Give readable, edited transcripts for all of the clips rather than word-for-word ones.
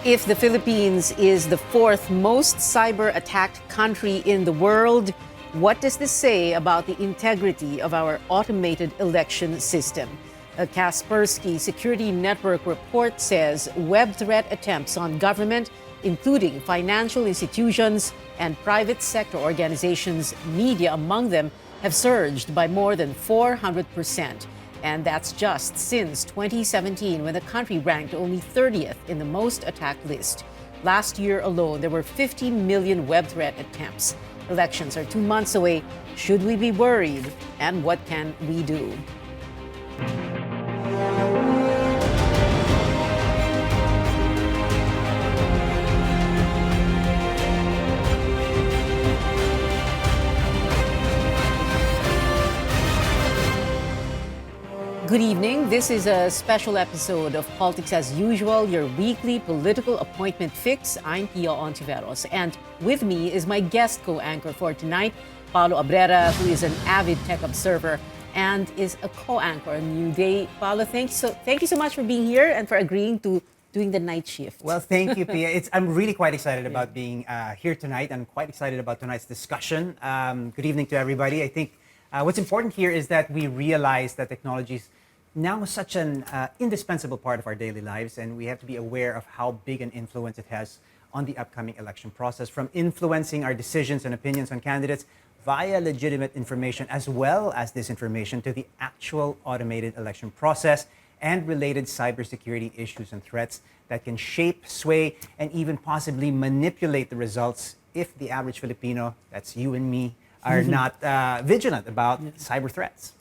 If the Philippines is the fourth most cyber-attacked country in the world, what does this say about the integrity of our automated election system? A Kaspersky Security Network report says web threat attempts on government, including financial institutions and private sector organizations, media among them, have surged by more than 400%. And that's just since 2017, when the country ranked only 30th in the most attacked list. Last year alone, there were 50 million web threat attempts. Elections are 2 months away. Should we be worried? And what can we do? Good evening. This is a special episode of Politics as Usual, your weekly political appointment fix. I'm Pia Hontiveros, and with me is my guest co-anchor for tonight, Paolo Abrera, who is an avid tech observer and is a co-anchor on New Day. Paolo, thank you so much for being here and for agreeing to doing the night shift. Well, thank you, Pia. I'm really quite excited about being here tonight. I'm quite excited about tonight's discussion. Good evening to everybody. I think what's important here is that we realize that technology is now such an indispensable part of our daily lives, and we have to be aware of how big an influence it has on the upcoming election process, from influencing our decisions and opinions on candidates via legitimate information as well as disinformation to the actual automated election process and related cybersecurity issues and threats that can shape, sway, and even possibly manipulate the results if the average Filipino, that's you and me, are not vigilant about cyber threats.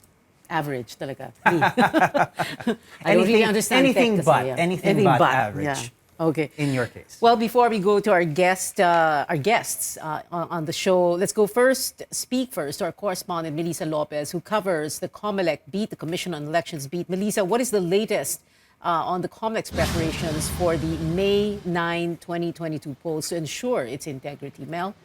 Average talaga. I don't really understand anything tech but kasi, anything but average. Yeah. Okay. In your case. Well, before we go to our guests on the show, let's speak first to our correspondent, Melissa Lopez, who covers the Comelec beat, the Commission on Elections beat. Melissa, what is the latest on the Comelec's preparations for the May 9, 2022 polls to ensure its integrity? Mel?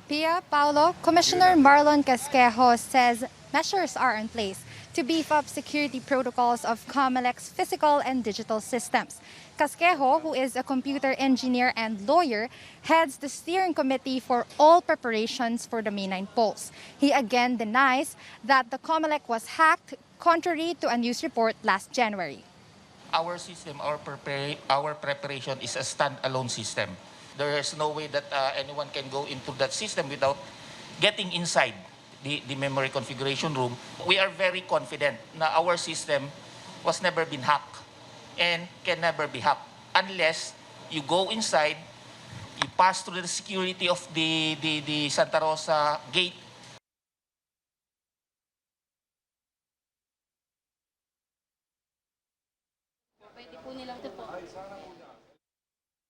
Pia, Paolo, Commissioner Marlon Casquejo says measures are in place to beef up security protocols of Comelec's physical and digital systems. Casquejo, who is a computer engineer and lawyer, heads the steering committee for all preparations for the May 9 polls. He again denies that the Comelec was hacked, contrary to a news report last January. Our system, our preparation is a standalone system. There is no way that anyone can go into that system without getting inside the memory configuration room. We are very confident that our system was never been hacked and can never be hacked unless you go inside, you pass through the security of the Santa Rosa gate.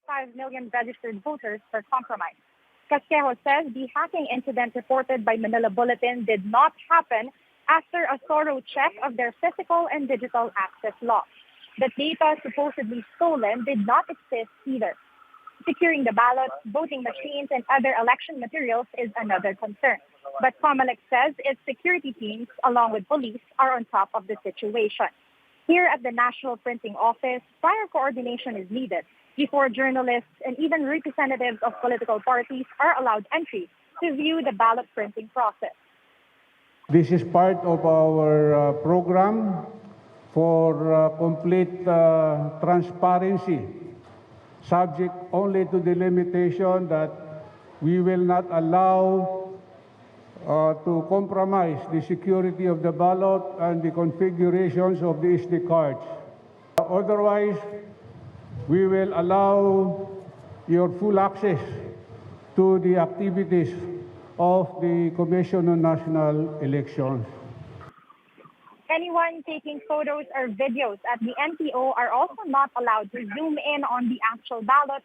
5 million registered voters were compromised. Casquejo says the hacking incident reported by Manila Bulletin did not happen after a thorough check of their physical and digital access logs. The data supposedly stolen did not exist either. Securing the ballots, voting machines, and other election materials is another concern. But Comelec says its security teams, along with police, are on top of the situation. Here at the National Printing Office, prior coordination is needed before journalists and even representatives of political parties are allowed entry to view the ballot printing process. This is part of our program for complete transparency, subject only to the limitation that we will not allow to compromise the security of the ballot and the configurations of the SD cards. Otherwise, we will allow your full access to the activities of the Commission on National Elections. Anyone taking photos or videos at the NPO are also not allowed to zoom in on the actual ballot,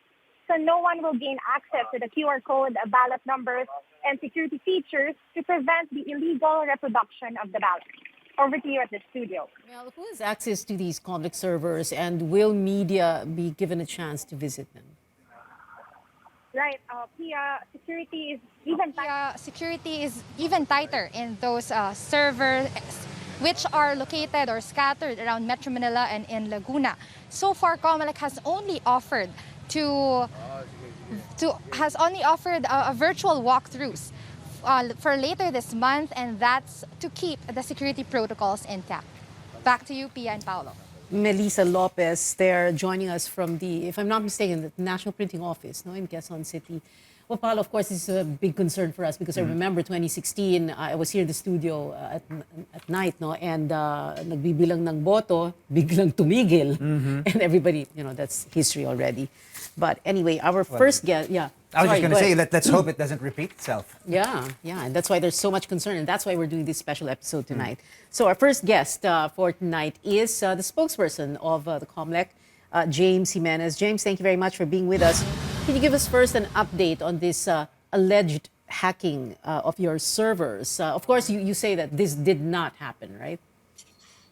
so no one will gain access to the QR code, ballot numbers, and security features to prevent the illegal reproduction of the ballot. Over to you at the studio. Well, who has access to these Comelec servers, and will media be given a chance to visit them? Right, Pia, security is even tighter in those servers. which are located or scattered around Metro Manila and in Laguna. So far, Comelec has only offered a virtual walkthroughs for later this month, and that's to keep the security protocols intact. Back to you, Pia and Paolo. Melissa Lopez, they're joining us from the, if I'm not mistaken, the National Printing Office, no, in Quezon City. Well, Paolo, of course, this is a big concern for us because I remember 2016, I was here in the studio at night, no, and nagbibilang ng boto, biglang tumigil, and everybody, that's history already. But anyway, our first guest, I was just going to say, let's hope it doesn't repeat itself. Yeah, and that's why there's so much concern, and that's why we're doing this special episode tonight. So our first guest for tonight is the spokesperson of the Comelec, James Jimenez. James, thank you very much for being with us. Can you give us first an update on this alleged hacking of your servers? Of course, you say that this did not happen, right?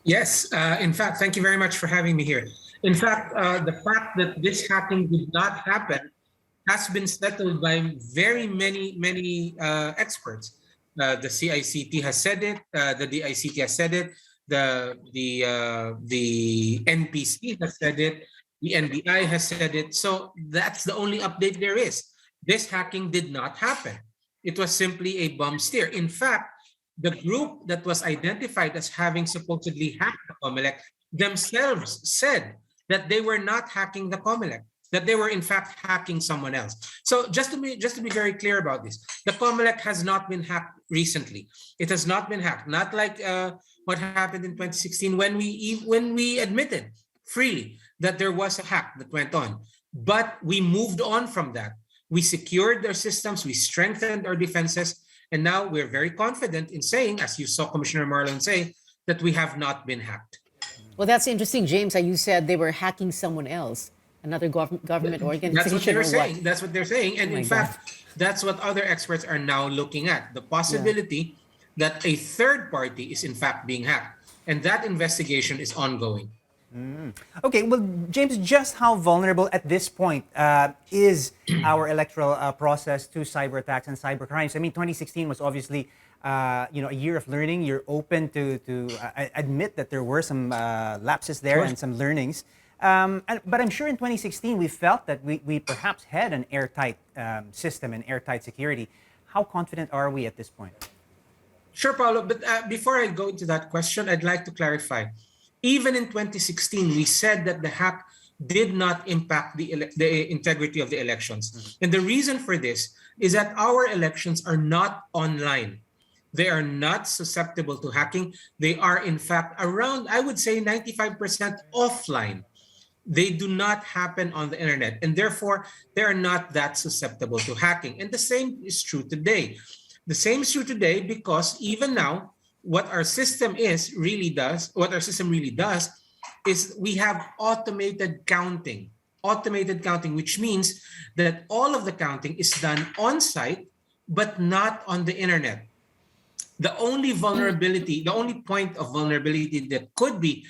Yes, in fact, thank you very much for having me here. In fact, the fact that this hacking did not happen has been settled by very many experts. The CICT has said it, the DICT has said it, the NPC has said it, the NBI has said it. So that's the only update there is. This hacking did not happen. It was simply a bum steer. In fact, the group that was identified as having supposedly hacked the Comelec themselves said that they were not hacking the Comelec, that they were in fact hacking someone else. So just to be very clear about this, the Comelec has not been hacked recently. It has not been hacked, not like what happened in 2016 when we admitted freely that there was a hack that went on. But we moved on from that. We secured our systems, we strengthened our defenses, and now we're very confident in saying, as you saw Commissioner Marlon say, that we have not been hacked. Well, that's interesting, James. You said they were hacking someone else, another government organization. That's what they're saying. What? That's what they're saying. And in fact, that's what other experts are now looking at. The possibility that a third party is in fact being hacked. And that investigation is ongoing. Okay, well, James, just how vulnerable at this point is our electoral process to cyber attacks and cyber crimes? I mean, 2016 was obviously a year of learning. You're open to admit that there were some lapses there and some learnings. But I'm sure in 2016 we felt that we perhaps had an airtight system and airtight security. How confident are we at this point? Sure, Paolo. But before I go into that question, I'd like to clarify. Even in 2016, we said that the hack did not impact the integrity of the elections. And the reason for this is that our elections are not online. They are not susceptible to hacking. They are, in fact, around, I would say, 95% offline. They do not happen on the internet, and therefore, they are not that susceptible to hacking. And the same is true today. The same is true today because even now, what our system really does is we have automated counting, which means that all of the counting is done on site, but not on the internet. The only vulnerability, the only point of vulnerability that could be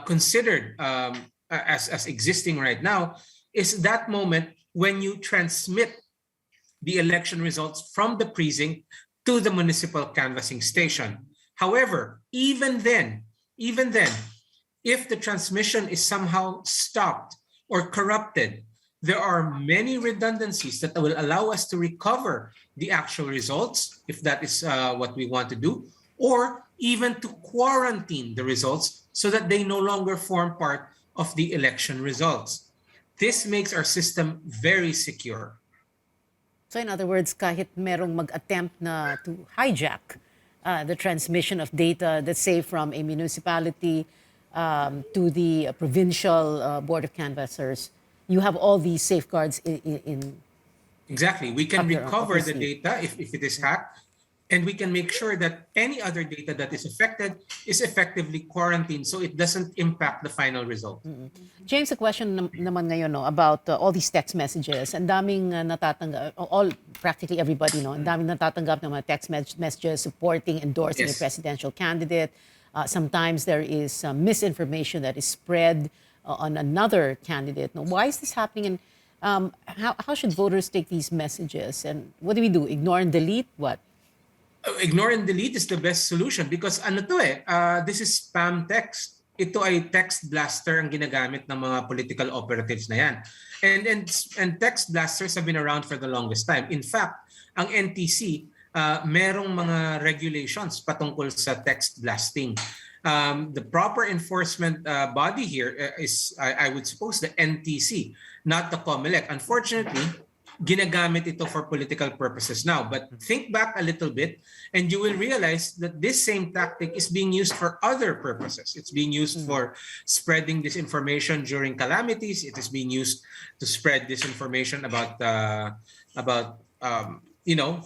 considered as existing right now is that moment when you transmit the election results from the precinct to the municipal canvassing station. However, even then, if the transmission is somehow stopped or corrupted, there are many redundancies that will allow us to recover the actual results, if that is what we want to do, or even to quarantine the results so that they no longer form part of the election results. This makes our system very secure. So in other words, kahit merong mag-attempt na to hijack the transmission of data, let's say from a municipality to the provincial board of canvassers, you have all these safeguards in Exactly. We can recover the data if it is hacked, and we can make sure that any other data that is affected is effectively quarantined so it doesn't impact the final result. James, a question naman ngayon about all these text messages. Ang daming natatanggap, practically everybody, ang daming natatanggap ng mga text messages supporting, endorsing a presidential candidate. Sometimes there is misinformation that is spread on another candidate. Why is this happening, and how should voters take these messages? And what do we do? Ignore and delete? What? Ignore and delete is the best solution because ano to this is spam text. Ito ay text blaster ang ginagamit ng mga political operatives na yan. And text blasters have been around for the longest time. In fact, ang NTC, merong mga regulations patungkol sa text blasting. The proper enforcement body here is, I would suppose, the NTC, not the Comelec. Unfortunately, ginagamit ito for political purposes now. But think back a little bit and you will realize that this same tactic is being used for other purposes. It's being used for spreading disinformation during calamities. It is being used to spread disinformation about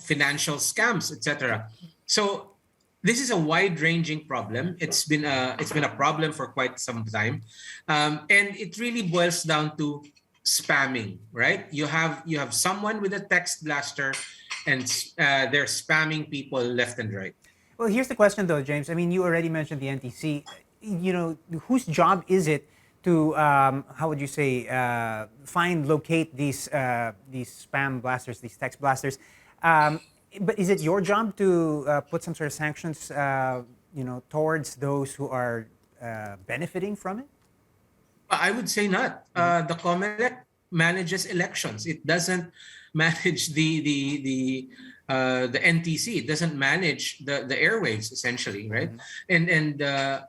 financial scams, etc. So this is a wide-ranging problem. It's been a problem for quite some time, and it really boils down to spamming, right? You have someone with a text blaster and they're spamming people left and right. Well, here's the question though, James. I mean, you already mentioned the NTC. Whose job is it to, how would you say, locate these spam blasters, these text blasters? But is it your job to put some sort of sanctions, towards those who are benefiting from it? I would say not. The Comelec manages elections. It doesn't manage the NTC. It doesn't manage the airwaves, essentially, right? And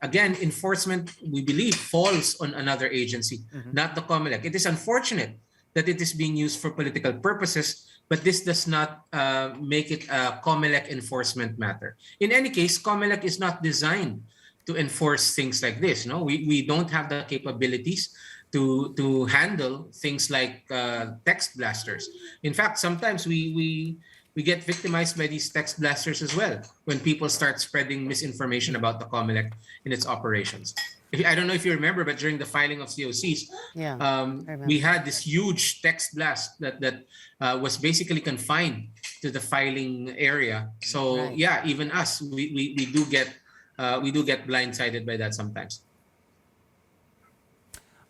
again, enforcement, we believe, falls on another agency, not the Comelec. It is unfortunate that it is being used for political purposes, but this does not make it a Comelec enforcement matter. In any case, Comelec is not designed to enforce things like this. No, we don't have the capabilities to handle things like text blasters. In fact, sometimes we get victimized by these text blasters as well when people start spreading misinformation about the Comelec in its operations. I don't know if you remember, but during the filing of COCs, we had this huge text blast that was basically confined to the filing area. So even us, we do get blindsided by that sometimes.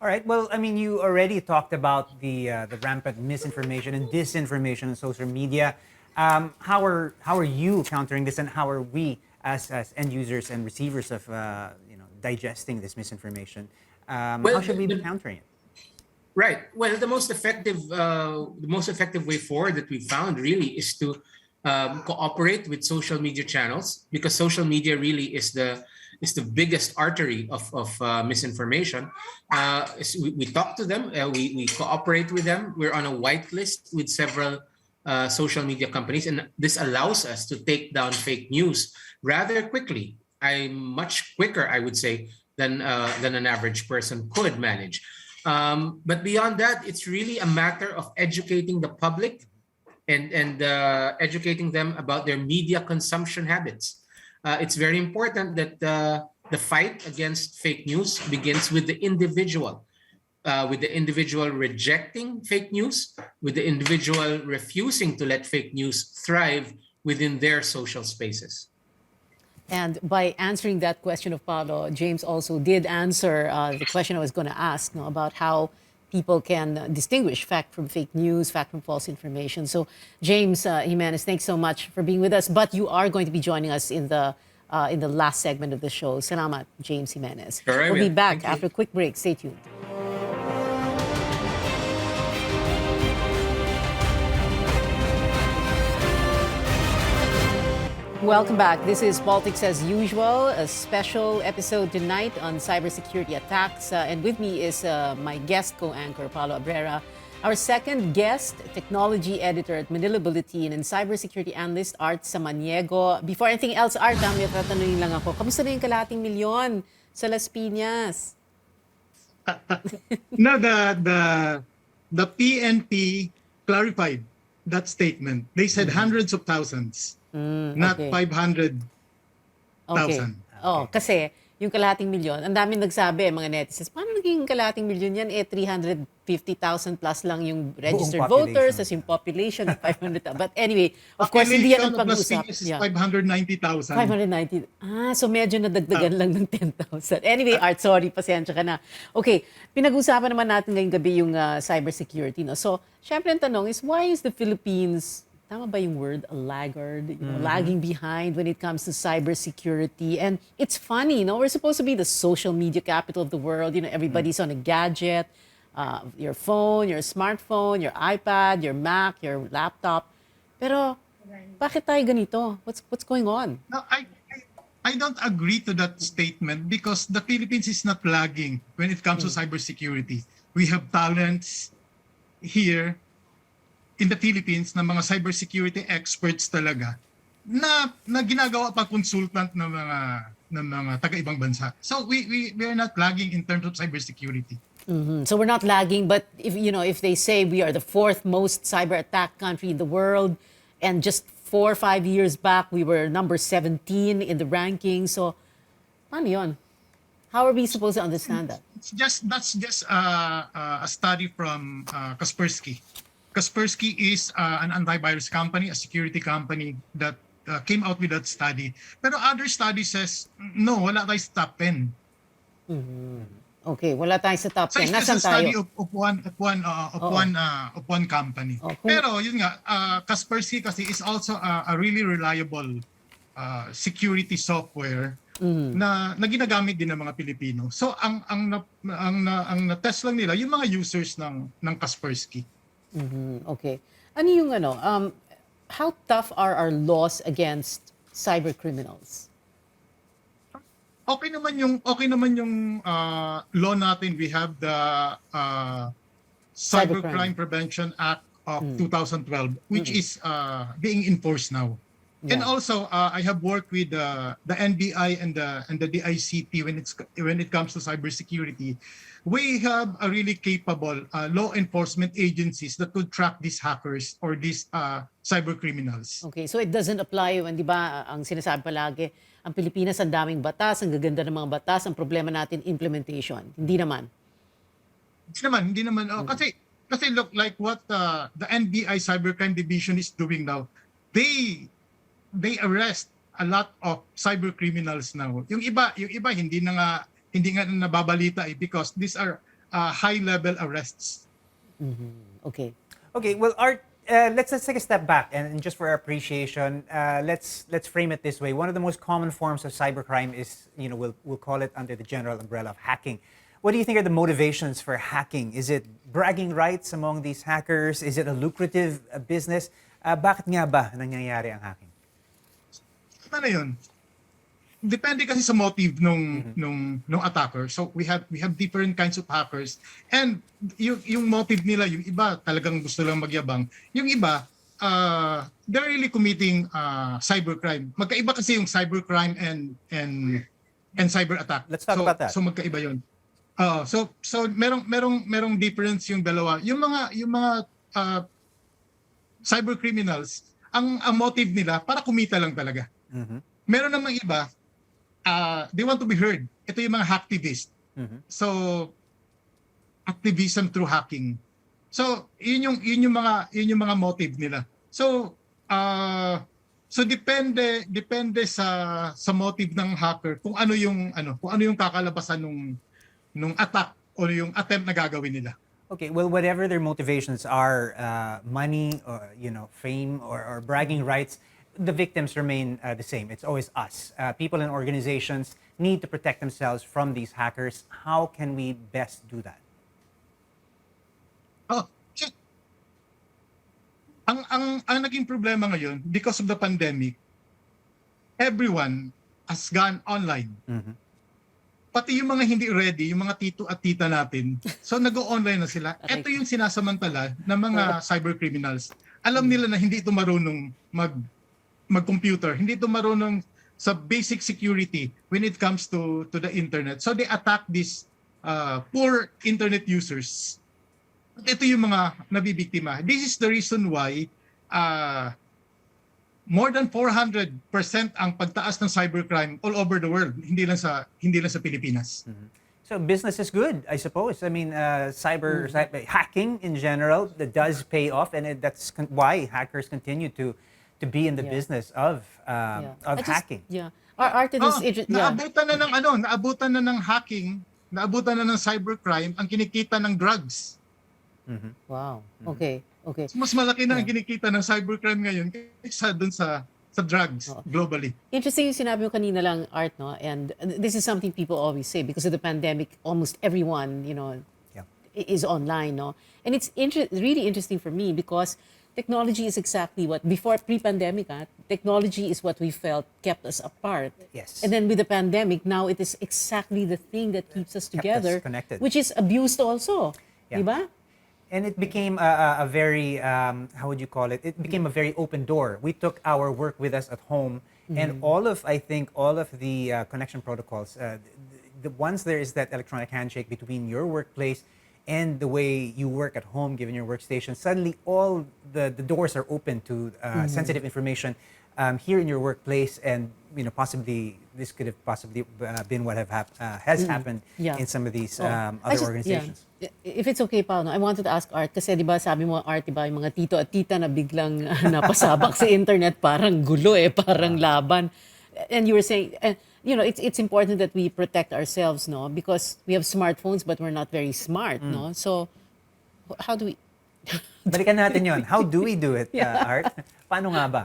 All right. Well, I mean, you already talked about the rampant misinformation and disinformation on social media. How are you countering this, and how are we as end users and receivers of digesting this misinformation? How should we be countering it? Right. Well, the most effective way forward that we found really is to cooperate with social media channels, because social media really is the biggest artery of misinformation. We talk to them, we cooperate with them. We're on a whitelist with several social media companies, and this allows us to take down fake news rather quickly. Much quicker, I would say, than an average person could manage. But beyond that, it's really a matter of educating the public and educating them about their media consumption habits. It's very important that the fight against fake news begins with the individual rejecting fake news, with the individual refusing to let fake news thrive within their social spaces. And by answering that question of Paolo, James also did answer the question I was going to ask about how people can distinguish fact from fake news, fact from false information. So, James Jimenez, thanks so much for being with us. But you are going to be joining us in the last segment of the show. Salamat, James Jimenez. All right, we'll be back Thank after you. a quick break. Stay tuned. Welcome back. This is Politics as Usual, a special episode tonight on cybersecurity attacks. And with me is my guest co-anchor, Paolo Abrera. Our second guest, technology editor at Manila Bulletin and cybersecurity analyst, Art Samaniego. Before anything else, Art, may tatanungin lang ako. Kamusta na yung kalahating milyon sa Las Piñas? No, the PNP clarified that statement. They said hundreds of thousands. Not okay. 500,000. Okay. Oh, kasi yung kalahating milyon, ang daming nagsabi, mga netizens, paano naging kalahating milyon yan? 350,000 plus lang yung registered voters, as yung population of 500,000. But anyway, of course, hindi yan ang pag-usap. Is 590,000. 590. So medyo nadagdagan lang ng 10,000. Anyway, Art, sorry, pasensya ka na. Okay, pinag-usapan naman natin ngayong gabi yung cybersecurity. No? So, syempre ang tanong is, why is the Philippines tama ba yung word, a laggard, lagging behind when it comes to cybersecurity. And it's funny, we're supposed to be the social media capital of the world. Everybody's on a gadget, your phone, your smartphone, your iPad, your Mac, your laptop. Pero bakit tayo ganito? What's going on? No, I don't agree to that statement because the Philippines is not lagging when it comes to cybersecurity. We have talents here in the Philippines na mga cybersecurity experts talaga na ginagawa pa consultant ng mga taga-ibang bansa. So we are not lagging in terms of cybersecurity. So we're not lagging, but if they say we are the fourth most cyber attack country in the world, and just 4 or 5 years back we were number 17 in the ranking. So, paano yun? How are we supposed to understand that? That's just a study from Kaspersky. Kaspersky is an antivirus company, a security company that came out with that study. Pero other study says, no, wala tayo sa top 10. Okay, wala tayo sa top 10. So it's just Nasaan a study tayo? of one company. Pero yun nga, Kaspersky kasi is also a really reliable security software na ginagamit din ng mga Pilipino. So ang na-test lang nila yung mga users ng Kaspersky. Okay. Ano yung how tough are our laws against cyber criminals? Okay naman yung law natin. We have the Cybercrime Prevention Act of 2012, which is being enforced now. And also I have worked with the NBI and the DICT when it comes to cybersecurity. We have a really capable law enforcement agencies that could track these hackers or these cyber criminals. Okay, so it doesn't apply when, di ba, ang sinasabi palagi, ang Pilipinas ang daming batas, ang gaganda ng mga batas, ang problema natin implementation. Hindi naman. Hindi naman. Kasi look like what the NBI Cybercrime Division is doing now. They arrest a lot of cyber criminals now. Yung iba hindi nga nababalita because these are high level arrests. Okay. Okay, well, Art, let's take a step back and just for our appreciation, let's frame it this way. One of the most common forms of cybercrime is, we'll call it under the general umbrella of hacking. What do you think are the motivations for hacking? Is it bragging rights among these hackers? Is it a lucrative business? Bakit nga ba nangyayari ang hacking? Ano yun? Depende kasi sa motive nung attacker. So we have different kinds of hackers, and yung motive nila, yung iba talagang gusto lang magyabang, yung iba they're really committing cybercrime. Magkaiba kasi yung cybercrime and cyber attack. Let's talk about that. So magkaiba yun. So merong difference yung dalawa. Yung mga cyber criminals, ang motive nila para kumita lang talaga. Meron namang iba, they want to be heard. Ito yung mga hacktivist. So activism through hacking. So yun yung mga motive nila. So depende sa motive ng hacker kung ano yung kakalabasan nung attack o yung attempt na gagawin nila. Okay, well, whatever their motivations are, money or fame or bragging rights, the victims remain the same. It's always us. People and organizations need to protect themselves from these hackers. How can we best do that? Ang naging problema ngayon, because of the pandemic, everyone has gone online. Pati yung mga hindi ready, yung mga tito at tita natin, so nag-o-online na sila. Ito yung sinasamantala ng mga cyber criminals. Alam nila na hindi ito marunong mag-computer, hindi ito marunong sa basic security when it comes to the internet. So they attack these poor internet users. Ito yung mga nabibiktima. This is the reason why more than 400% ang pagtaas ng cybercrime all over the world, hindi lang sa Pilipinas. So business is good, I suppose. I mean, cyber hacking in general, that does pay off, and that's why hackers continue to be in the business of hacking. Naabutan na ng hacking, naabutan na ng cybercrime ang kinikita ng drugs. Wow. Okay. Okay. So mas malaki na ang kinikita ng cybercrime ngayon kaysa dun sa drugs globally. Interesting yung sinabi mo kanina lang, Art, no? And this is something people always say because of the pandemic, almost everyone, is online, no? And it's really interesting for me because technology is exactly what, before pre-pandemic, technology is what we felt kept us apart. Yes. And then with the pandemic, now it is exactly the thing that keeps us together, connected. which is abused also. Yeah. Diba? And it became a very, how would you call it? It became a very open door. We took our work with us at home, and I think all of the connection protocols, once there is that electronic handshake between your workplace and the way you work at home, given your workstation, suddenly all the doors are open to sensitive information here in your workplace, and possibly this could have possibly been what has happened in some of these other organizations. Yeah. If it's okay, Paolo, I wanted to ask Art, kasi di ba sabi mo, Art, di ba, yung mga tito at tita na biglang napasabak sa internet, parang gulo parang laban. And you were saying, it's important that we protect ourselves, no? Because we have smartphones, but we're not very smart, no? So, how do we... Balikan natin yon. How do we do it, Art? Paano nga ba?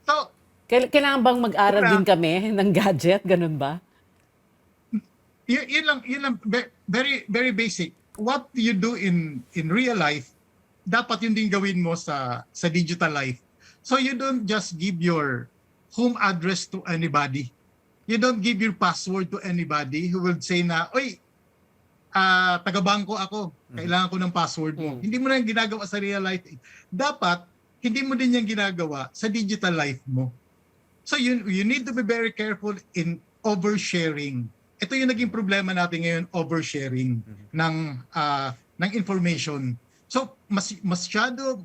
So, Kailangan bang mag-aral din kami ng gadget? Ganun ba? yun lang, very, very basic. What you do in real life, dapat yun din gawin mo sa digital life. So you don't just give your home address to anybody. You don't give your password to anybody who will say na, oy, taga-bangko ako, kailangan ko ng password mo. Hindi mo na yung ginagawa sa real life. Dapat, hindi mo din yung ginagawa sa digital life mo. So you need to be very careful in oversharing. Ito yung naging problema natin ngayon, oversharing ng information. So masyado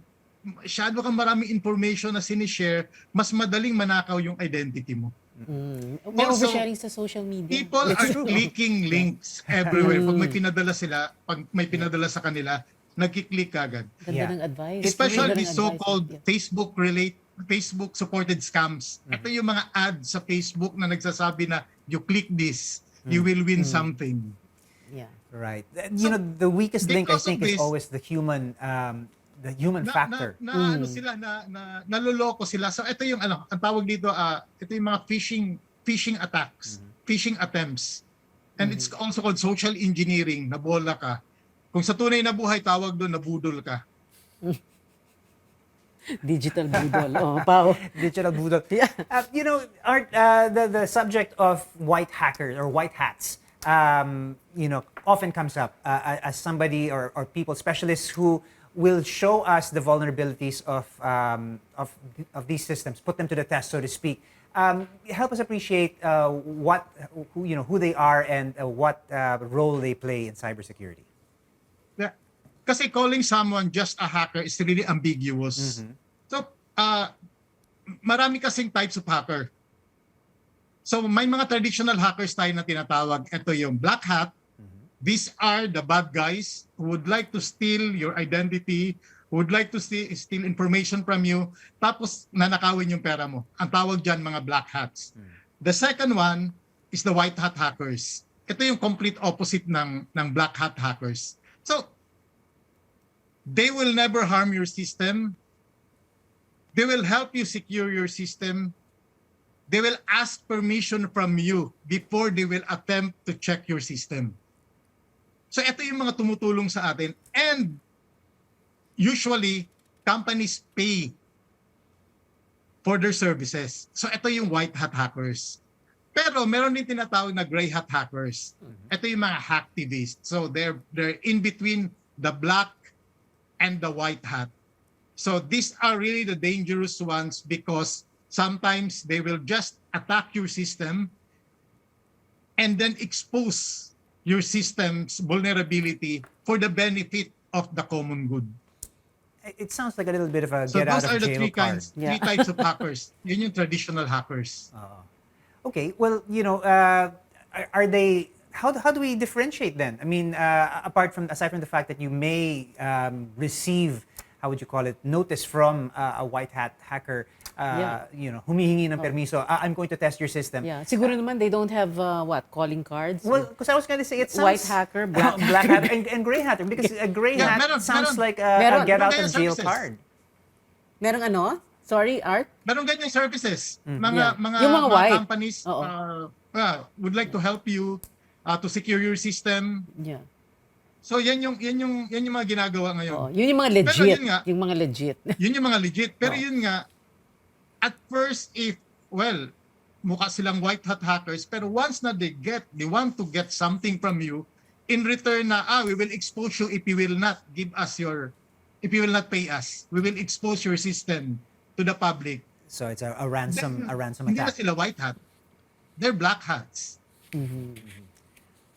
kang maraming information na sinishare, mas madaling manakaw yung identity mo. May Also, oversharing sa social media. People are clicking links everywhere. Pag may pinadala sa kanila, nagkiklik agad. Ganda ng advice. Especially Ganda the ng so-called advice. Facebook supported scams. Ito yung mga ads sa Facebook na nagsasabi na you click this, you will win something. Yeah. Right. The weakest link I think is always the human factor. Naloloko sila. So ito yung ang tawag dito, ito yung mga phishing attacks, phishing attempts. And it's also called social engineering, nabola ka. Kung sa tunay na buhay, tawag doon, nabudol ka. Digital budol. Pao. Digital budol. Yeah. Art, the subject of white hackers or white hats, often comes up as somebody or people, specialists who will show us the vulnerabilities of these systems, put them to the test, so to speak. Help us appreciate who they are and what role they play in cybersecurity. Yeah. Kasi calling someone just a hacker is really ambiguous. So, marami kasing types of hacker. So, may mga traditional hackers tayo na tinatawag. Ito yung black hat. These are the bad guys who would like to steal your identity, who would like to steal information from you, tapos nanakawin yung pera mo. Ang tawag dyan, mga black hats. The second one is the white hat hackers. Ito yung complete opposite ng black hat hackers. So, they will never harm your system. They will help you secure your system. They will ask permission from you before they will attempt to check your system. So ito yung mga tumutulong sa atin. And usually, companies pay for their services. So ito yung white hat hackers. Pero meron din tinatawag na gray hat hackers. Ito yung mga hacktivists. So they're in between the black and the white hat. So these are really the dangerous ones because sometimes they will just attack your system and then expose your system's vulnerability for the benefit of the common good. It sounds like a little bit of a So get out those of are the jail card. three types of hackers. Yun yung traditional hackers. Okay, well, are they? How do we differentiate then? I mean, aside from the fact that you may receive how would you call it, notice from a white hat hacker, humihingi ng permiso. I'm going to test your system. Yeah. Siguro naman they don't have calling cards. Well, because I was going to say it sounds White hacker, black black hatter, and gray hatter, because a gray hat sounds like a Meron. get out Meron of jail services. card. Merong ano? Sorry, Art? Meron ganyang services. Yeah. Mga Yung mga white. companies Oo. would like to help you to secure your system. Yeah. So yan yung mga ginagawa ngayon. Oh, yun yung mga legit. Pero yun nga, yung mga legit. Yun yung mga legit. Pero Oh. yun nga, at first, mukha silang white hat hackers, pero once na they want to get something from you, in return na, we will expose you if you will not pay us. We will expose your system to the public. So it's a ransom Hindi na attack. sila white hat. They're black hats.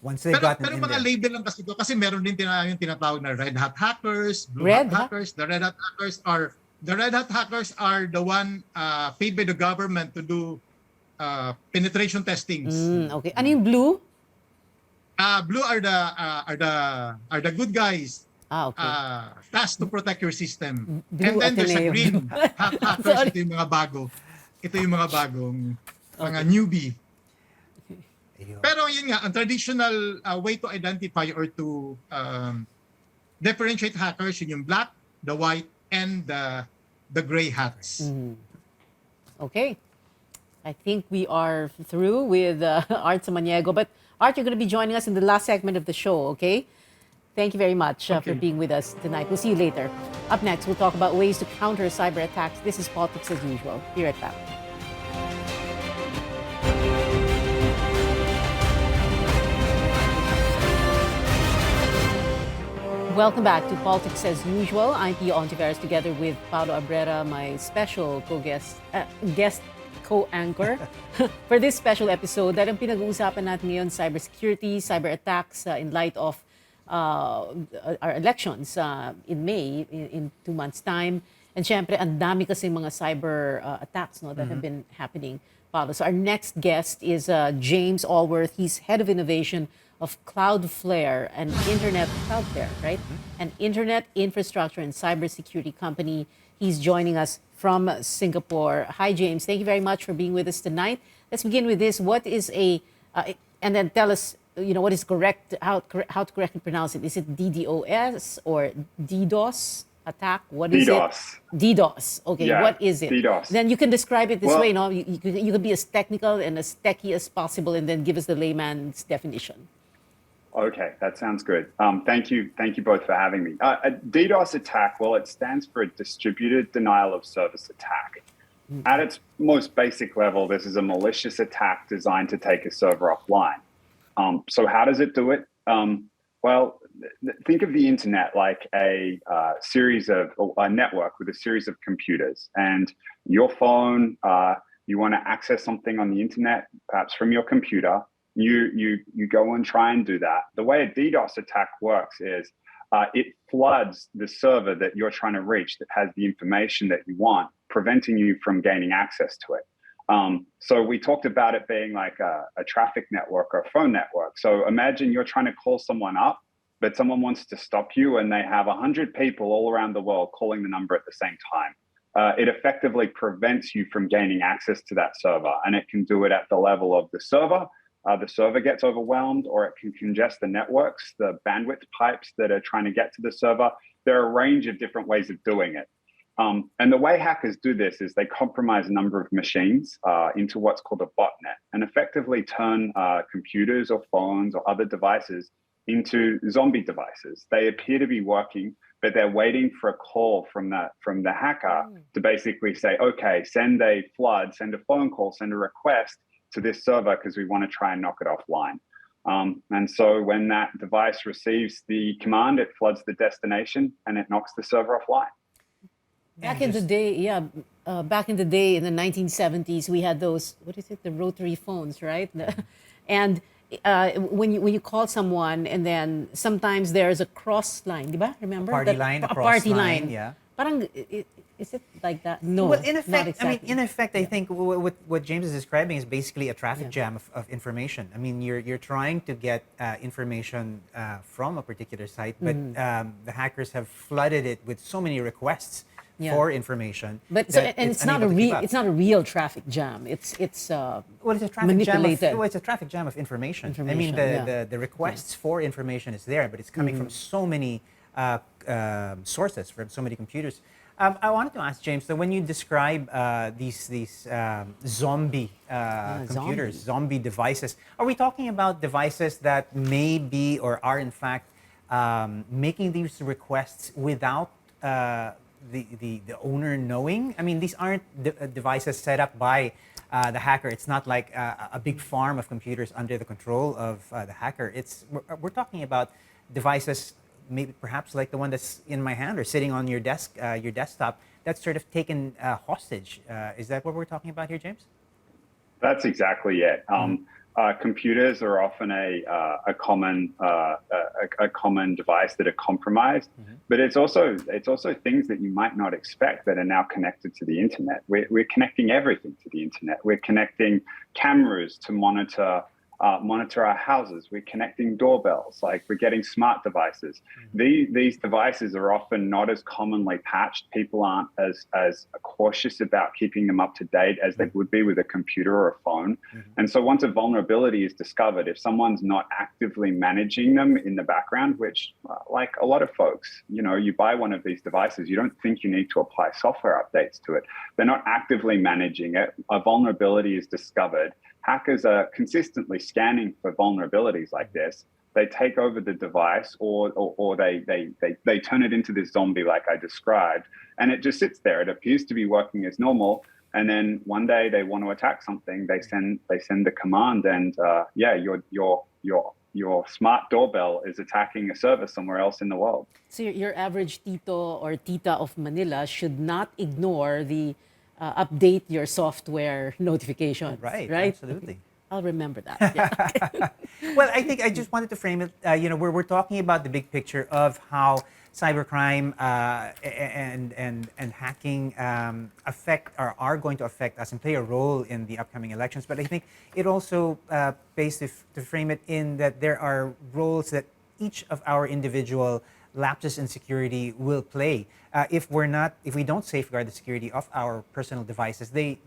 Once they got Pero in mga there. label lang kasi ito, kasi meron din yung tinatawag na red hat hackers, blue Red hat hat? hackers. The red hat hackers are the one paid by the government to do penetration testings. Okay. Ano yung blue? Blue are the good guys. Okay. Tasked to protect your system. Blue And then there's a Ateneo. green hackers. Sorry. Ito yung mga bago. Ito yung mga bagong mga newbie. Ayun. Pero yun nga, ang traditional way to identify or to differentiate hackers, yun yung black, the white, and the gray hats. Okay. I think we are through with Art Samaniego. But Art, you're going to be joining us in the last segment of the show, okay? Thank you very much for being with us tonight. We'll see you later. Up next, we'll talk about ways to counter cyber attacks. This is Politics as Usual. Be right back. Welcome back to Politics as Usual. I'm Pia Hontiveros together with Paolo Abrera, my special guest co-anchor for this special episode. Dahil ang pinag-uusapan natin ngayon, cybersecurity, cyber attacks in light of our elections in May, in 2 months' time. And syempre, ang dami kasi mga cyber attacks that have been happening, Paolo. So our next guest is James Allworth. He's head of innovation of Cloudflare, an internet infrastructure and cybersecurity company. He's joining us from Singapore. Hi, James. Thank you very much for being with us tonight. Let's begin with this. What is and then tell us, what is correct, how to correctly pronounce it. Is it DDoS or DDoS attack? What is DDoS. it? DDoS. Okay, Yeah, what is it? DDoS. Then you can describe it this Well- way, You could be as technical and as techy as possible, and then give us the layman's definition. Okay, that sounds good. Thank you both for having me. A DDoS attack, well, it stands for a distributed denial of service attack. At its most basic level, this is a malicious attack designed to take a server offline. So how does it do it? Well, think of the internet like a network with a series of computers, and your phone, you want to access something on the internet, perhaps from your computer. You go and try and do that. The way a DDoS attack works is it floods the server that you're trying to reach that has the information that you want, preventing you from gaining access to it. So we talked about it being like a traffic network or a phone network. So imagine you're trying to call someone up, but someone wants to stop you and they have 100 people all around the world calling the number at the same time. It effectively prevents you from gaining access to that server, and it can do it at the level of the server. The server gets overwhelmed, or it can congest the networks, the bandwidth pipes that are trying to get to the server. There are a range of different ways of doing it. And the way hackers do this is they compromise a number of machines into what's called a botnet, and effectively turn computers or phones or other devices into zombie devices. They appear to be working, but they're waiting for a call from the hacker to basically say, okay, send a flood, send a phone call, send a request to this server because we want to try and knock it offline. And so when that device receives the command, it floods the destination and it knocks the server offline. Back in the day, in the 1970s, we had those, the rotary phones, right? And when you call someone, and then sometimes there's a cross line, diba? Remember? Party line, a a cross party line, line. yeah. Parang, is it like that? No, Well, in not effect, exactly. I think what James is describing is basically a traffic jam of information. I mean, you're trying to get information from a particular site, but the hackers have flooded it with so many requests for information. But so, that and it's not a unable to keep up. it's not a real traffic jam. It's Well, it's a traffic jam. manipulated. It's a traffic jam of information. I mean, Information, the requests for information is there, but it's coming from so many sources, from so many computers. I wanted to ask James, so when you describe these zombie computers, zombie devices, are we talking about devices that may be or are in fact making these requests without the owner knowing? I mean, these aren't devices set up by the hacker. It's not like a big farm of computers under the control of the hacker. We're talking about devices, maybe perhaps like the one that's in my hand or sitting on your desk, your desktop, that's sort of taken hostage. Is that what we're talking about here, James? That's exactly it. Computers are often a common device that are compromised, but it's also things that you might not expect that are now connected to the internet. We're connecting everything to the internet. We're connecting cameras to monitor our houses. We're connecting doorbells. Like, we're getting smart devices. These devices are often not as commonly patched. People aren't as cautious about keeping them up to date as they would be with a computer or a phone. And so once a vulnerability is discovered, if someone's not actively managing them in the background, which like a lot of folks, you buy one of these devices, you don't think you need to apply software updates to it. They're not actively managing it. A vulnerability is discovered. Hackers are consistently scanning for vulnerabilities like this. They take over the device, or they turn it into this zombie like I described, and it just sits there. It appears to be working as normal, and then one day they want to attack something. They send the command, and your smart doorbell is attacking a server somewhere else in the world. So your average tito or tita of Manila should not ignore the update your software notifications. Right, right? absolutely. I'll remember that. Yeah. Well, I think I just wanted to frame it. We're talking about the big picture of how cybercrime and hacking affect or are going to affect us and play a role in the upcoming elections. But I think it also pays to frame it in that there are roles that each of our individual lapses in security will play. If we don't safeguard the security of our personal devices, they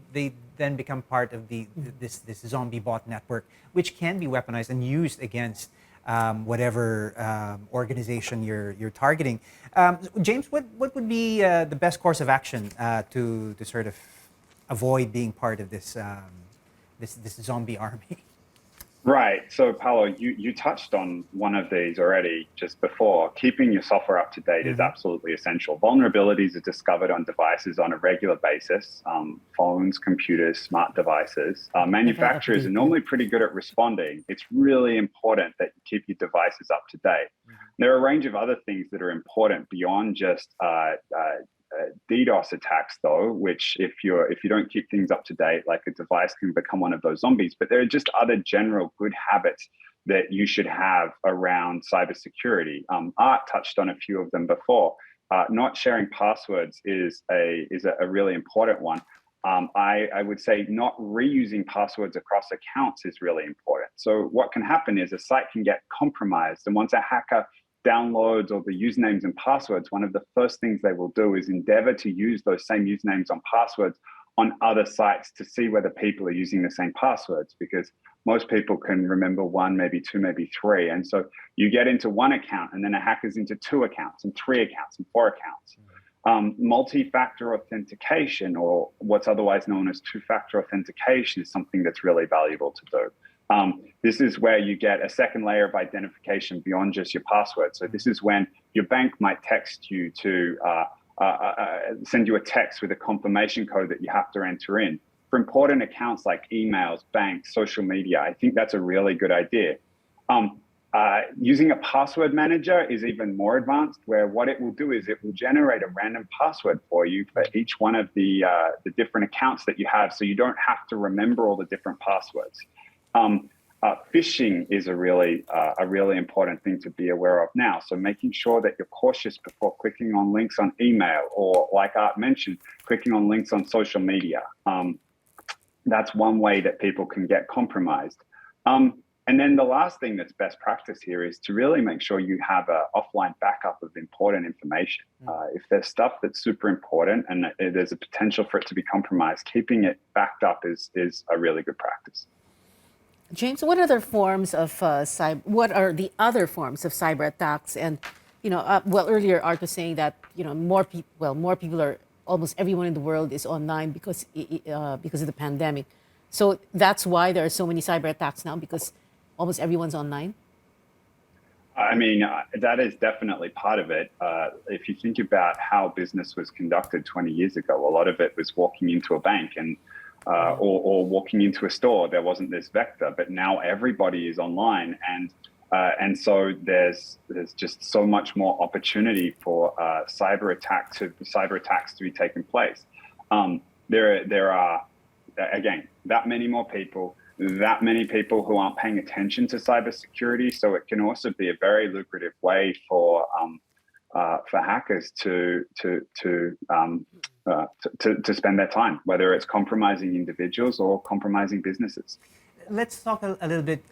then become part of this zombie bot network, which can be weaponized and used against whatever organization you're targeting. James, what would be the best course of action to sort of avoid being part of this zombie army? Right. So, Paolo, you touched on one of these already just before. Keeping your software up to date is absolutely essential. Vulnerabilities are discovered on devices on a regular basis, phones, computers, smart devices. Manufacturers are normally pretty good at responding. It's really important that you keep your devices up to date. There are a range of other things that are important beyond just DDoS attacks, though, which if you don't keep things up to date, like a device can become one of those zombies. But there are just other general good habits that you should have around cybersecurity. Art touched on a few of them before. Not sharing passwords is a really important one. I would say not reusing passwords across accounts is really important. So what can happen is a site can get compromised, and once a hacker downloads all the usernames and passwords, one of the first things they will do is endeavor to use those same usernames and passwords on other sites to see whether people are using the same passwords, because most people can remember one, maybe two, maybe three. And so you get into one account and then a hacker's into two accounts and three accounts and four accounts. Multi-factor authentication, or what's otherwise known as two-factor authentication, is something that's really valuable to do. This is where you get a second layer of identification beyond just your password. So this is when your bank might text you to send you a text with a confirmation code that you have to enter in. For important accounts like emails, banks, social media, I think that's a really good idea. Using a password manager is even more advanced, where what it will do is it will generate a random password for you for each one of the different accounts that you have, so you don't have to remember all the different passwords. phishing is a really important thing to be aware of now. So making sure that you're cautious before clicking on links on email, or like Art mentioned, clicking on links on social media. That's one way that people can get compromised. And then the last thing that's best practice here is to really make sure you have an offline backup of important information. If there's stuff that's super important and there's a potential for it to be compromised, keeping it backed up is a really good practice. James, what other forms of what are the other forms of cyber attacks? And well, earlier Art was saying that more people are, almost everyone in the world is online because of the pandemic. So that's why there are so many cyber attacks now, because almost everyone's online. I mean, that is definitely part of it. If you think about how business was conducted 20 years ago, a lot of it was walking into a bank and or walking into a store. There wasn't this vector, but now everybody is online, and so there's just so much more opportunity for cyber attacks to be taking place. There are again that many more people. That many people who aren't paying attention to cybersecurity, so it can also be a very lucrative way for hackers to spend their time, whether it's compromising individuals or compromising businesses. Let's talk a little bit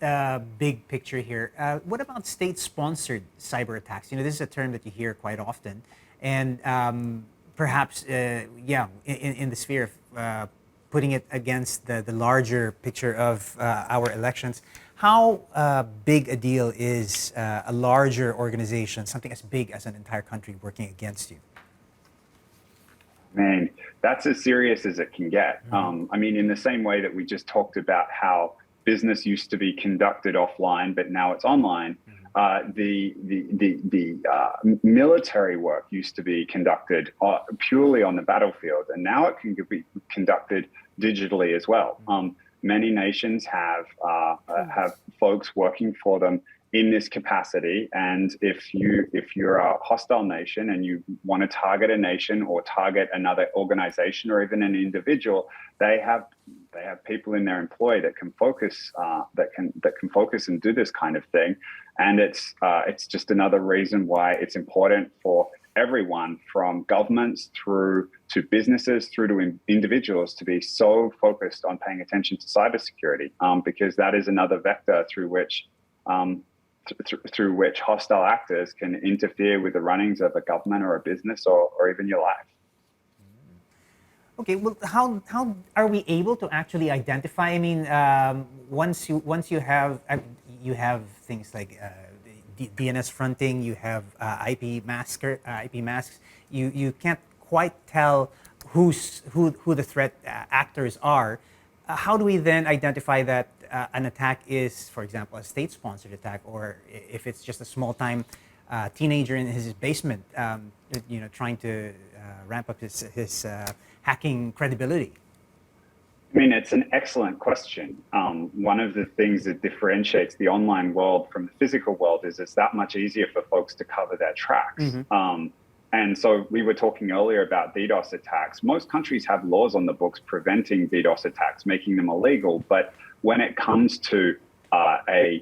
big picture here. What about state-sponsored cyber attacks? This is a term that you hear quite often, and perhaps, in the sphere of putting it against the larger picture of our elections, how big a deal is a larger organization, something as big as an entire country, working against you? Man, that's as serious as it can get. I mean, in the same way that we just talked about how business used to be conducted offline, but now it's online. The military work used to be conducted purely on the battlefield, and now it can be conducted digitally as well. Many nations have folks working for them in this capacity, and if you're a hostile nation and you want to target a nation or target another organization or even an individual, they have people in their employ that can focus focus and do this kind of thing. And it's just another reason why it's important for everyone, from governments through to businesses through to individuals, to be so focused on paying attention to cybersecurity, because that is another vector through which hostile actors can interfere with the runnings of a government or a business or even your life. Okay, well, how are we able to actually identify? I mean, once you have things like DNS fronting, you have IP masks. You can't quite tell who the threat actors are. How do we then identify that an attack is, for example, a state-sponsored attack, or if it's just a small-time teenager in his basement, trying to ramp up his hacking credibility? I mean, it's an excellent question. One of the things that differentiates the online world from the physical world is it's that much easier for folks to cover their tracks. And so we were talking earlier about DDoS attacks. Most countries have laws on the books preventing DDoS attacks, making them illegal. But when it comes to a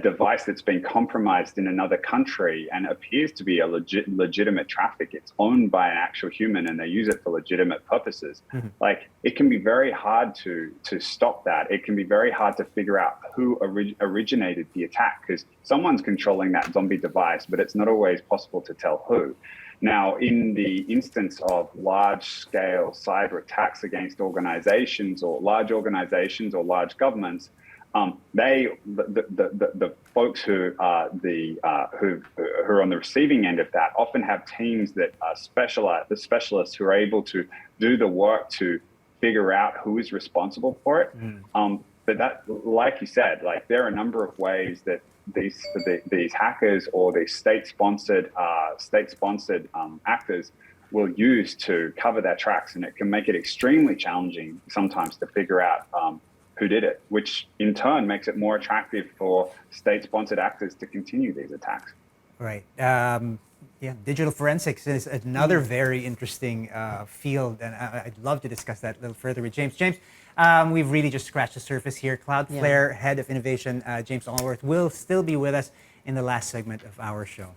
device that's been compromised in another country and appears to be a legitimate traffic, it's owned by an actual human and they use it for legitimate purposes. Like, it can be very hard to stop that. It can be very hard to figure out who originated the attack, because someone's controlling that zombie device, but it's not always possible to tell who. Now, in the instance of large-scale cyber attacks against organizations or large governments, the folks who are who are on the receiving end of that often have teams that are the specialists who are able to do the work to figure out who is responsible for it. But that, like you said, like, there are a number of ways that these hackers or these state-sponsored actors will use to cover their tracks, and it can make it extremely challenging sometimes to figure out who did it, which in turn makes it more attractive for state-sponsored actors to continue these attacks. Right. Digital forensics is another very interesting field, and I'd love to discuss that a little further with James. James, We've really just scratched the surface here. Cloudflare Head of Innovation, James Allworth, will still be with us in the last segment of our show.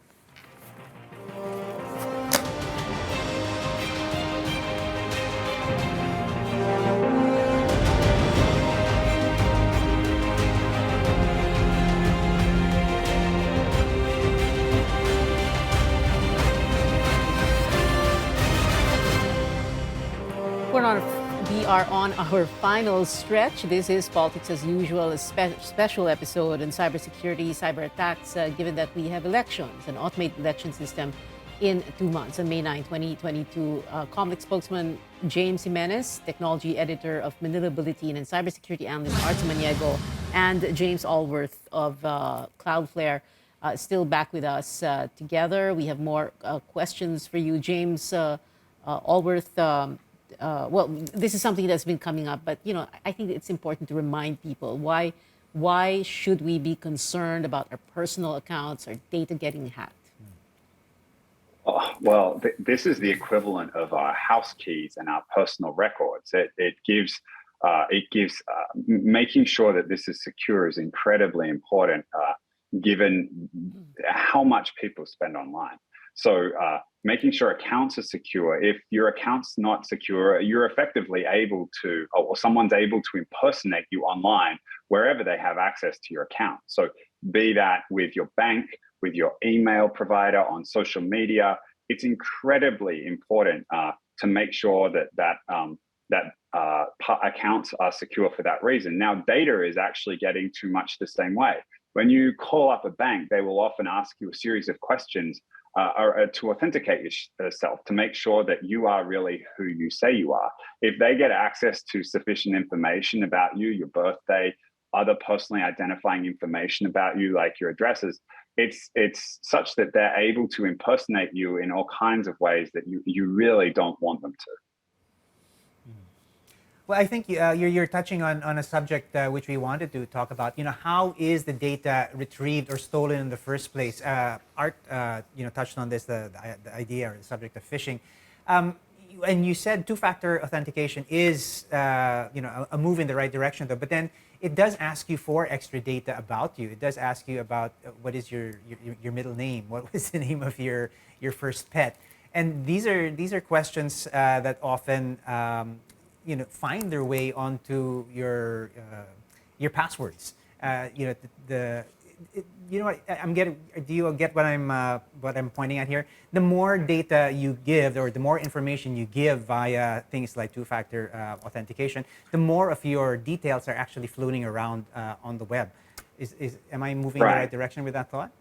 We are on our final stretch. This is Politics as Usual, a special episode on cybersecurity, cyber attacks, given that we have elections, an automated election system in 2 months, on May 9, 2022. Comelec spokesman James Jimenez, technology editor of Manila Bulletin, and cybersecurity analyst Art Samaniego, and James Allworth of Cloudflare still back with us together. We have more questions for you, James Allworth. Well, this is something that's been coming up, but I think it's important to remind people why should we be concerned about our personal accounts, our data getting hacked? Well, this is the equivalent of our house keys and our personal records. It gives making sure that this is secure is incredibly important, given how much people spend online. So making sure accounts are secure. If your account's not secure, you're effectively able to, or someone's able to impersonate you online wherever they have access to your account. So be that with your bank, with your email provider, on social media, it's incredibly important to make sure that accounts are secure for that reason. Now, data is actually getting too much the same way. When you call up a bank, they will often ask you a series of questions to authenticate yourself, to make sure that you are really who you say you are. If they get access to sufficient information about you, your birthday, other personally identifying information about you, like your addresses, it's such that they're able to impersonate you in all kinds of ways that you really don't want them to. Well, I think you're touching on a subject which we wanted to talk about. How is the data retrieved or stolen in the first place? Art, touched on this, the idea or the subject of phishing. And you said two-factor authentication is, a move in the right direction, though. But then it does ask you for extra data about you. It does ask you about what is your middle name, what was the name of your first pet, and these are questions that often find their way onto your passwords. I'm getting. Do you get what I'm pointing at here? The more data you give, or the more information you give via things like two-factor authentication, the more of your details are actually floating around on the web. Am I moving in the right direction with that thought?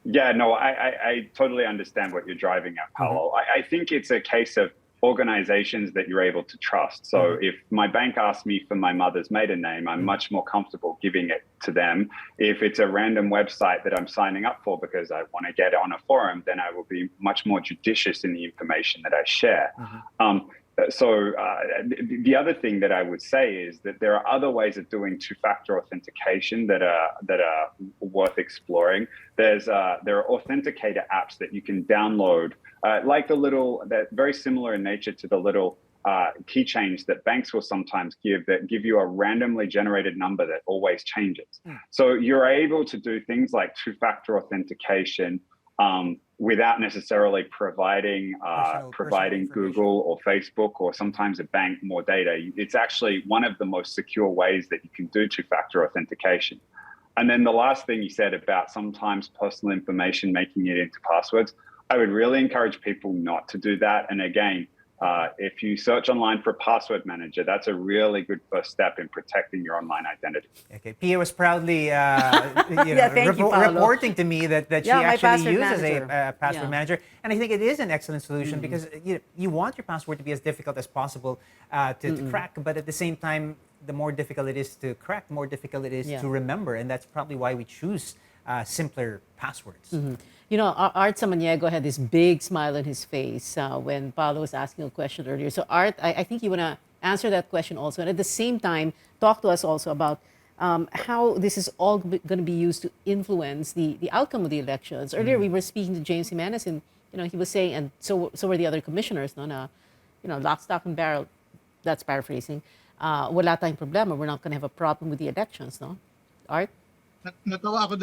Yeah, no, I totally understand what you're driving at, Paolo. I think it's a case of organizations that you're able to trust. So if my bank asks me for my mother's maiden name, I'm much more comfortable giving it to them. If it's a random website that I'm signing up for because I want to get on a forum, then I will be much more judicious in the information that I share. So the other thing that I would say is that there are other ways of doing two-factor authentication that are worth exploring. There are authenticator apps that you can download, like that very similar in nature to the little keychains that banks will sometimes give, that give you a randomly generated number that always changes. So you're able to do things like two-factor authentication without necessarily providing Google or Facebook or sometimes a bank more data. It's actually one of the most secure ways that you can do two-factor authentication. And then the last thing you said about sometimes personal information making it into passwords, I would really encourage people not to do that. And again, if you search online for a password manager, that's a really good first step in protecting your online identity. Okay, Pia was proudly reporting to me that she actually uses a password manager. And I think it is an excellent solution because you want your password to be as difficult as possible to crack, but at the same time, the more difficult it is to crack, more difficult it is to remember. And that's probably why we choose simpler passwords. Art Samaniego had this big smile on his face when Paolo was asking a question earlier. So, Art, I think you want to answer that question also. And at the same time, talk to us also about how this is all going to be used to influence the outcome of the elections. Earlier, we were speaking to James Jimenez, and he was saying, and so were the other commissioners, lock, stock, and barrel. That's paraphrasing. wala tayong problema. We're not going to have a problem with the elections, no? Art? Natawa ako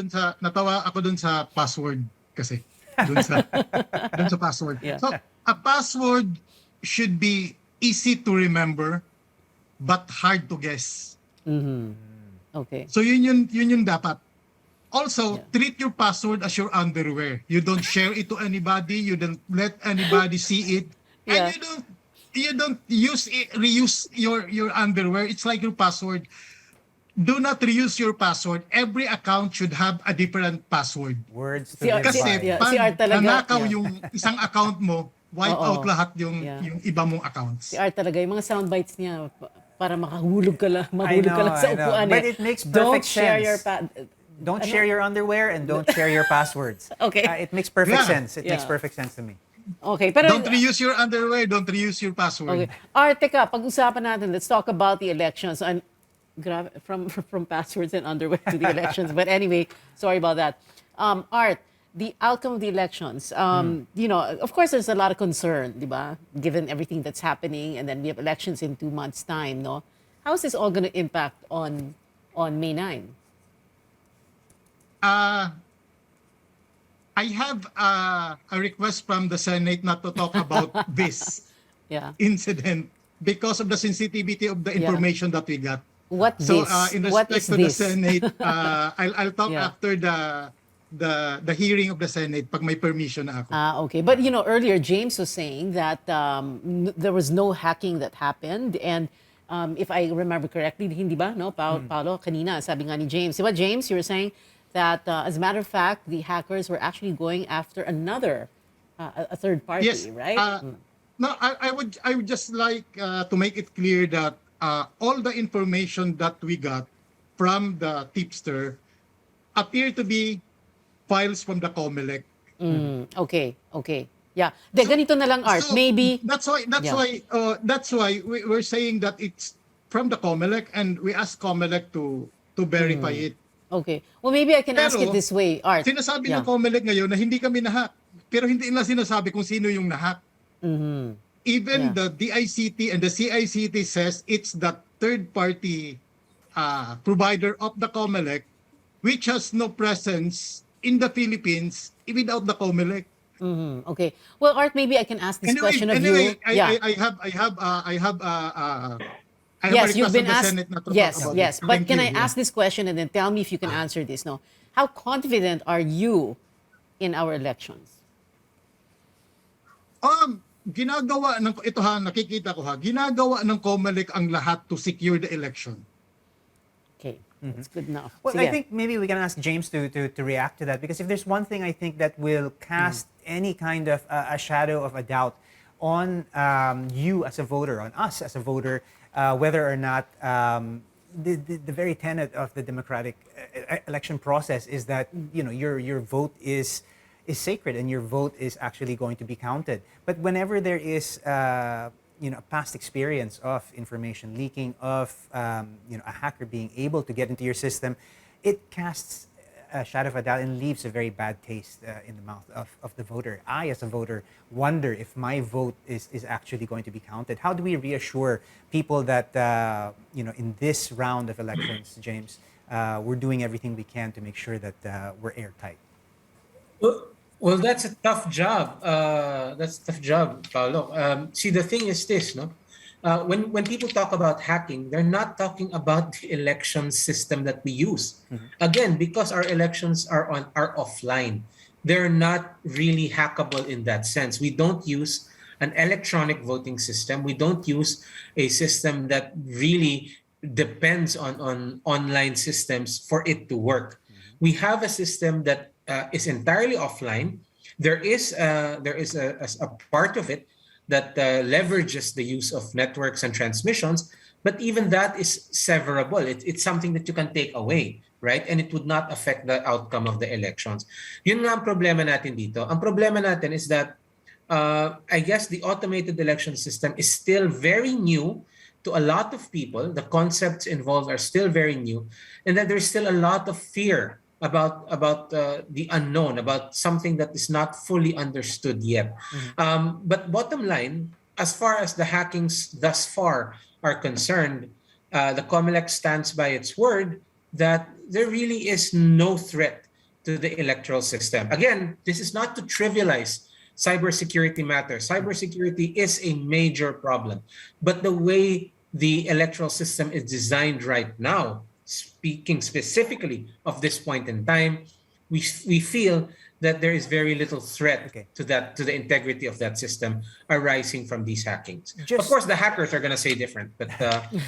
dun sa password kasi. Dun sa password. Yeah. So, a password should be easy to remember but hard to guess. Okay. So yun yung dapat. Also, treat your password as your underwear. You don't share it to anybody. You don't let anybody see it. Yeah. And you don't reuse your underwear. It's like your password. Do not reuse your password. Every account should have a different password. Words to Si- live Kasi by. Yeah, pag si Art talaga, nanakaw yeah. yung isang account mo, wipe Oo. out lahat yung iba mong Si accounts. Art talaga, yung mga soundbites niya, para mahulog ka lang sa I know. upuan. But eh. it makes Don't perfect share sense. your Don't share your underwear and don't share your passwords. Okay. It makes perfect Yeah. sense. It makes Yeah. perfect sense to me. Okay, pero Don't reuse your underwear, don't reuse your password. okay. Art, teka, pag-usapan natin, let's talk about the elections. And grabe, from passwords and underwear to the elections. But anyway, sorry about that. Art, the outcome of the elections, you know, of course, there's a lot of concern, di ba? Given everything that's happening, and then we have elections in 2 months' time, no? How is this all going to impact on May 9? I have a request from the Senate not to talk about this Yeah. incident because of the sensitivity of the information that we got. What So this? in What respect is to the this? Senate, I'll talk Yeah. after the hearing of the Senate pag may permission na ako. Okay. But, you know, earlier James was saying that there was no hacking that happened. And if I remember correctly, hindi ba, no? Paolo, kanina, sabi nga ni James. Diba, James, you were saying that, as a matter of fact, the hackers were actually going after another, a third party, Yes. right? No, I would just like to make it clear that all the information that we got from the tipster appear to be files from the Comelec. Okay. Yeah. De, ganito na lang, Art. So, Maybe. that's why we're saying that it's from the Comelec, and we asked Comelec to verify it. Okay. Well, maybe I can ask it this way, Art. Sinasabi Yeah. ng Comelec ngayon na hindi kami nahack, pero hindi nila sinasabi kung sino yung nahack. Even the DICT and the CICT says it's the third-party provider of the Comelec, which has no presence in the Philippines without the Comelec. Okay. Well, Art, maybe I can ask this question of you. I have Yes, a you've request been of the asked. Senate not to Yes, talk about yes. it. But Thank can you. I ask this question and then tell me if you can answer this? No. How confident are you in our elections? Ginagawa ng ito ha, nakikita ko ha, ginagawa ng Comelec ang lahat to secure the election. Okay, that's good enough. Well, Sige. I think maybe we can ask James to react to that, because if there's one thing I think that will cast any kind of a shadow of a doubt on you as a voter, on us as a voter, whether or not the very tenet of the democratic election process is that your vote is sacred and your vote is actually going to be counted. But whenever there is a past experience of information leaking, of a hacker being able to get into your system, it casts a shadow of a doubt and leaves a very bad taste in the mouth of the voter. I, as a voter, wonder if my vote is actually going to be counted. How do we reassure people that in this round of elections, James, we're doing everything we can to make sure that we're airtight? Well, that's a tough job. That's a tough job, Paolo. See, the thing is this, no? When people talk about hacking, they're not talking about the election system that we use. Again, because our elections are offline, they're not really hackable in that sense. We don't use an electronic voting system. We don't use a system that really depends on online systems for it to work. We have a system that is entirely offline. There is a part of it that leverages the use of networks and transmissions, but even that is severable. It's something that you can take away, right? And it would not affect the outcome of the elections. Yun nga ang problema natin dito. Ang problema natin is that I guess the automated election system is still very new to a lot of people. The concepts involved are still very new, and that there's still a lot of fear about the unknown, about something that is not fully understood yet. But bottom line, as far as the hackings thus far are concerned, the Comelec stands by its word that there really is no threat to the electoral system. Again, this is not to trivialize cybersecurity matters. Cybersecurity is a major problem. But the way the electoral system is designed right now, speaking specifically of this point in time, we feel that there is very little threat to the integrity of that system arising from these hackings. Of course, the hackers are going to say different, but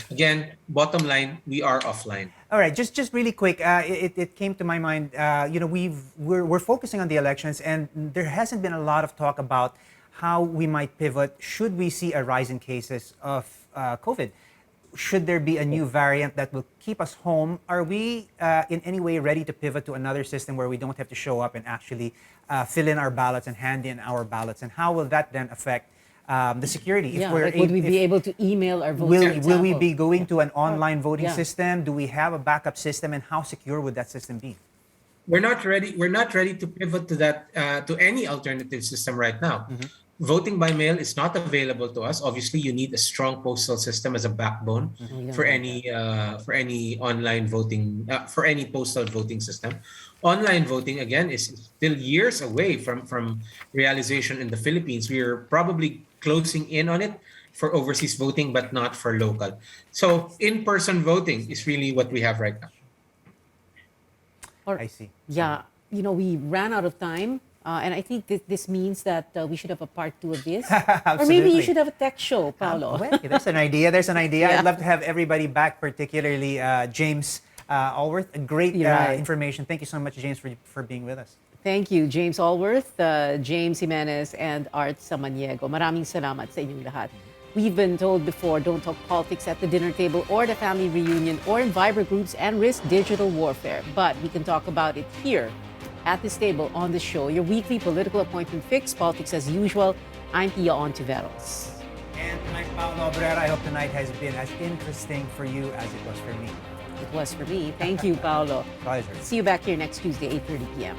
again, bottom line, we are offline. All right, just really quick. It came to my mind. We're focusing on the elections, and there hasn't been a lot of talk about how we might pivot should we see a rise in cases of COVID. Should there be a new variant that will keep us home? Are we in any way ready to pivot to another system where we don't have to show up and actually fill in our ballots and hand in our ballots? And how will that then affect the security? Would we be able to email our votes? Will we be going to an online voting system? Do we have a backup system, and how secure would that system be? We're not ready. We're not ready to pivot to that to any alternative system right now. Voting by mail is not available to us. Obviously, you need a strong postal system as a backbone for any online voting for any postal voting system. Online voting again is still years away from realization in the Philippines. We are probably closing in on it for overseas voting, but not for local. So in-person voting is really what we have right now. I see. Yeah, we ran out of time. And I think this means that we should have a part 2 of this. Or maybe you should have a tech show, Paolo. Well, there's an idea. I'd love to have everybody back, particularly James Allworth. Great information. Thank you so much, James, for being with us. Thank you, James Allworth, James Jimenez, and Art Samaniego. Maraming salamat sa inyong lahat. We've been told before, don't talk politics at the dinner table or the family reunion or in Viber groups and risk digital warfare. But we can talk about it here at this table on the show. Your weekly political appointment fix, politics as usual. I'm Pia Hontiveros. And tonight, Paolo Obrera, I hope tonight has been as interesting for you as it was for me. It was for me. Thank you, Paolo. Pleasure. See you back here next Tuesday, 8:30 p.m.